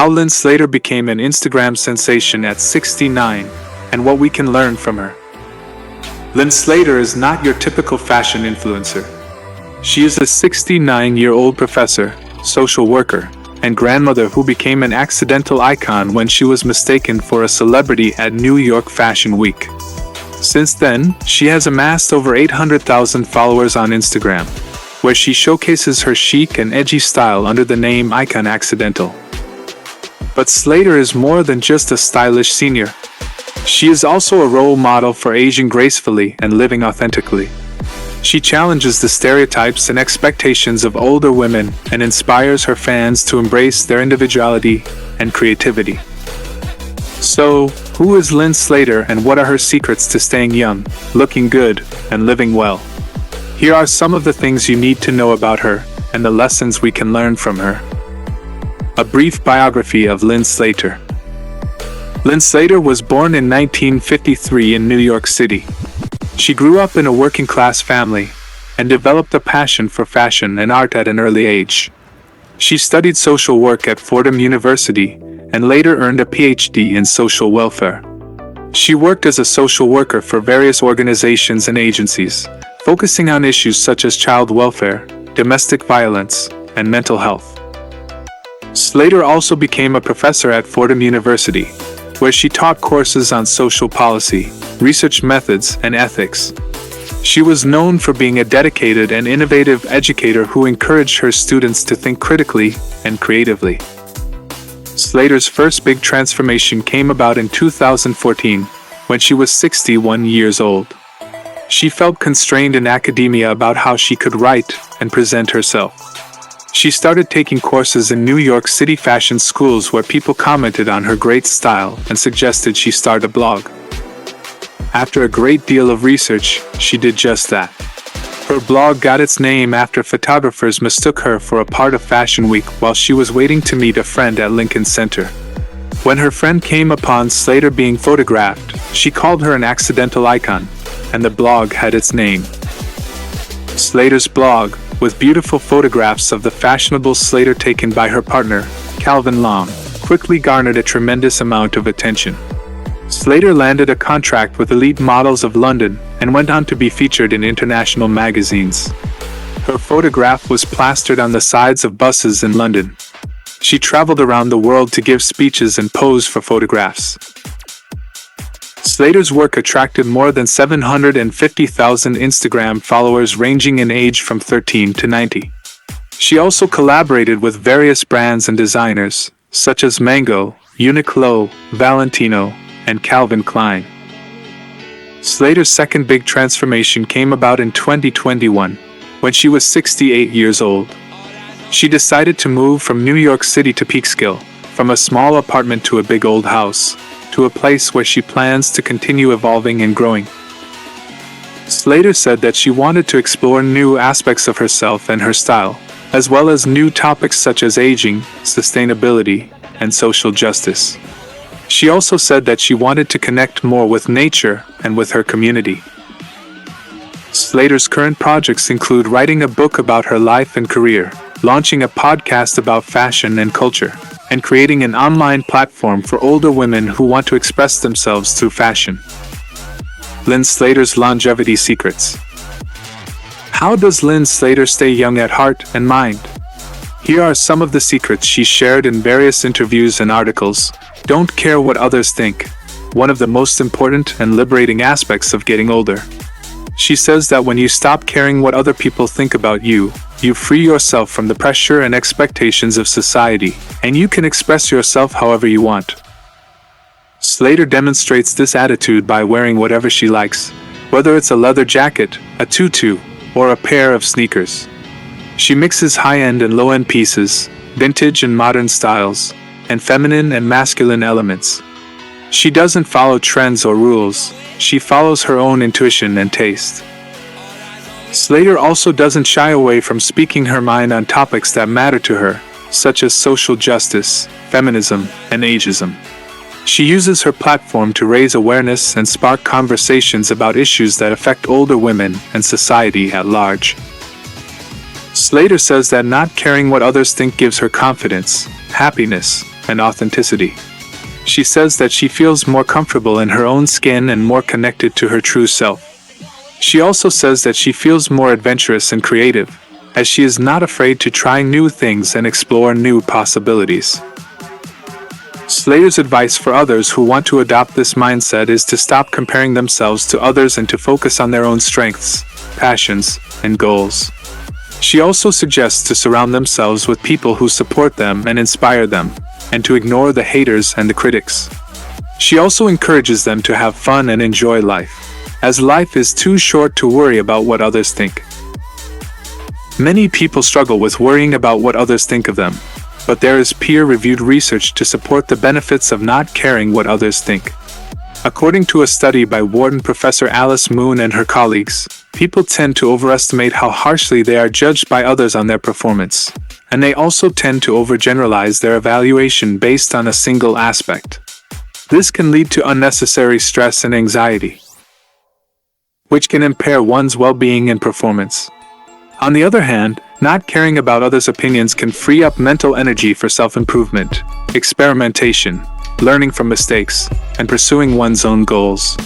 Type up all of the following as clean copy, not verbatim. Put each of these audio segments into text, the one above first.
how Lyn Slater became an Instagram sensation at 69, and what we can learn from her. Lyn Slater is not your typical fashion influencer. She is a 69-year-old professor, social worker, and grandmother who became an accidental icon when she was mistaken for a celebrity at New York Fashion Week. Since then, she has amassed over 800,000 followers on Instagram, where she showcases her chic and edgy style under the name Icon Accidental. But Slater is more than just a stylish senior. She is also a role model for aging gracefully and living authentically. She challenges the stereotypes and expectations of older women and inspires her fans to embrace their individuality and creativity. So, who is Lyn Slater and what are her secrets to staying young, looking good, and living well? Here are some of the things you need to know about her and the lessons we can learn from her. A brief biography of Lyn Slater. Lyn Slater was born in 1953 in New York City. She grew up in a working-class family and developed a passion for fashion and art at an early age. She studied social work at Fordham University and later earned a PhD in social welfare. She worked as a social worker for various organizations and agencies, focusing on issues such as child welfare, domestic violence, and mental health. Slater also became a professor at Fordham University, where she taught courses on social policy, research methods, and ethics. She was known for being a dedicated and innovative educator who encouraged her students to think critically and creatively. Slater's first big transformation came about in 2014, when she was 61 years old. She felt constrained in academia about how she could write and present herself. She started taking courses in New York City fashion schools where people commented on her great style and suggested she start a blog. After a great deal of research, she did just that. Her blog got its name after photographers mistook her for a part of Fashion Week while she was waiting to meet a friend at Lincoln Center. When her friend came upon Slater being photographed, she called her an accidental icon, and the blog had its name. Slater's blog, with beautiful photographs of the fashionable Slater taken by her partner, Calvin Long, quickly garnered a tremendous amount of attention. Slater landed a contract with elite models of London and went on to be featured in international magazines. Her photograph was plastered on the sides of buses in London. She traveled around the world to give speeches and pose for photographs. Slater's work attracted more than 750,000 Instagram followers ranging in age from 13 to 90. She also collaborated with various brands and designers, such as Mango, Uniqlo, Valentino, and Calvin Klein. Slater's second big transformation came about in 2021, when she was 68 years old. She decided to move from New York City to Peekskill, from a small apartment to a big old house, to a place where she plans to continue evolving and growing. Slater said that she wanted to explore new aspects of herself and her style, as well as new topics such as aging, sustainability, and social justice. She also said that she wanted to connect more with nature and with her community. Slater's current projects include writing a book about her life and career, launching a podcast about fashion and culture, and creating an online platform for older women who want to express themselves through fashion. Lyn Slater's longevity secrets. How does Lyn Slater stay young at heart and mind? Here are some of the secrets she shared in various interviews and articles. Don't care what others think. One of the most important and liberating aspects of getting older. She says that when you stop caring what other people think about you, you free yourself from the pressure and expectations of society, and you can express yourself however you want. Slater demonstrates this attitude by wearing whatever she likes, whether it's a leather jacket, a tutu, or a pair of sneakers. She mixes high-end and low-end pieces, vintage and modern styles, and feminine and masculine elements. She doesn't follow trends or rules, she follows her own intuition and taste. Slater also doesn't shy away from speaking her mind on topics that matter to her, such as social justice, feminism, and ageism. She uses her platform to raise awareness and spark conversations about issues that affect older women and society at large. Slater says that not caring what others think gives her confidence, happiness, and authenticity. She says that she feels more comfortable in her own skin and more connected to her true self. She also says that she feels more adventurous and creative, as she is not afraid to try new things and explore new possibilities. Slater's advice for others who want to adopt this mindset is to stop comparing themselves to others and to focus on their own strengths, passions, and goals. She also suggests to surround themselves with people who support them and inspire them, and to ignore the haters and the critics. She also encourages them to have fun and enjoy life, as life is too short to worry about what others think. Many people struggle with worrying about what others think of them, but there is peer-reviewed research to support the benefits of not caring what others think. According to a study by Wharton professor Alice Moon and her colleagues, people tend to overestimate how harshly they are judged by others on their performance, and they also tend to overgeneralize their evaluation based on a single aspect. This can lead to unnecessary stress and anxiety, which can impair one's well-being and performance. On the other hand, not caring about others' opinions can free up mental energy for self-improvement, experimentation, learning from mistakes, and pursuing one's own goals.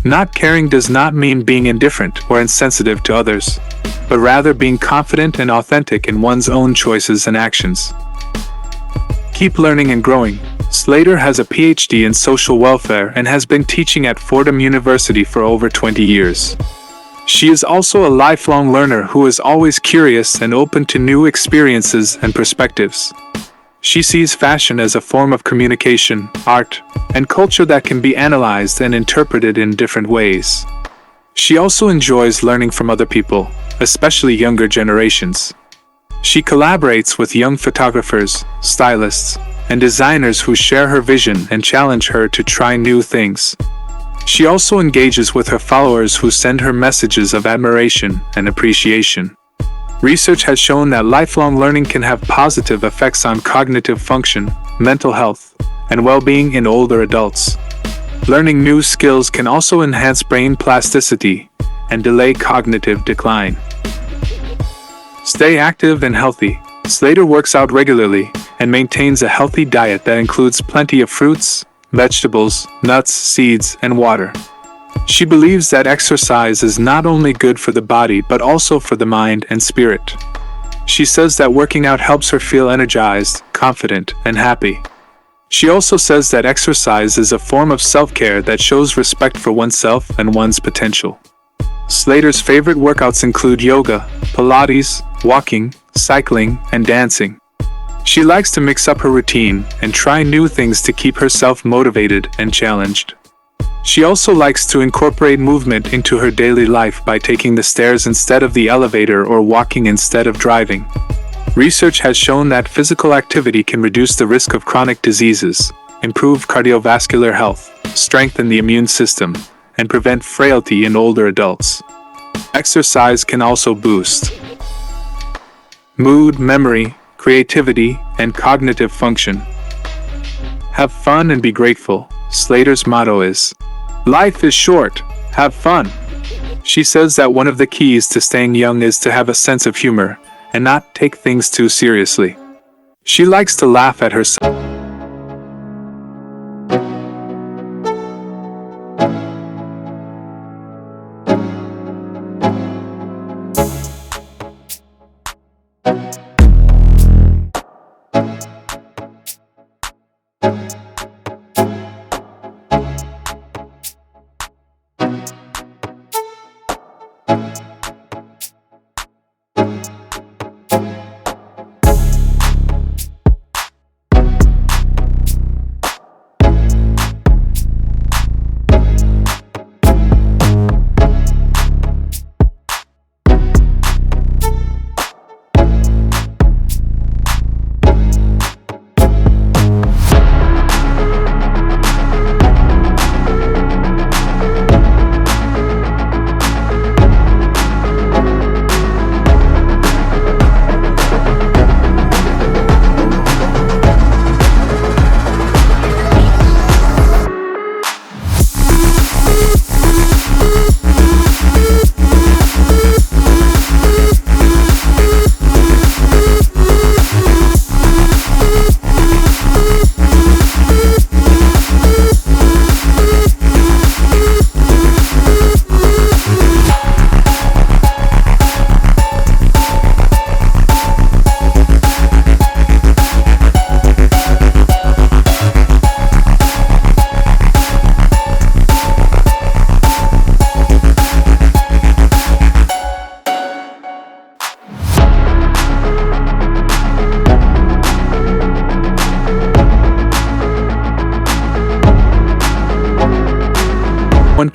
Not caring does not mean being indifferent or insensitive to others, but rather being confident and authentic in one's own choices and actions. Keep learning and growing. Slater has a PhD in social welfare and has been teaching at Fordham University for over 20 years. She is also a lifelong learner who is always curious and open to new experiences and perspectives. She sees fashion as a form of communication, art, and culture that can be analyzed and interpreted in different ways. She also enjoys learning from other people, especially younger generations. She collaborates with young photographers, stylists, and designers who share her vision and challenge her to try new things. She also engages with her followers who send her messages of admiration and appreciation. Research has shown that lifelong learning can have positive effects on cognitive function, mental health, and well-being in older adults. Learning new skills can also enhance brain plasticity and delay cognitive decline. Stay active and healthy. Slater works out regularly and maintains a healthy diet that includes plenty of fruits, vegetables, nuts, seeds, and water. She believes that exercise is not only good for the body but also for the mind and spirit. She says that working out helps her feel energized, confident, and happy. She also says that exercise is a form of self-care that shows respect for oneself and one's potential. Slater's favorite workouts include yoga, Pilates, walking, cycling, and dancing. She likes to mix up her routine and try new things to keep herself motivated and challenged. She also likes to incorporate movement into her daily life by taking the stairs instead of the elevator or walking instead of driving. Research has shown that physical activity can reduce the risk of chronic diseases, improve cardiovascular health, strengthen the immune system, and prevent frailty in older adults. Exercise can also boost mood, memory, creativity, and cognitive function. Have fun and be grateful. Slater's motto is, "Life is short, have fun." She says that one of the keys to staying young is to have a sense of humor and not take things too seriously. She likes to laugh at herself.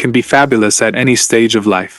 can be fabulous at any stage of life.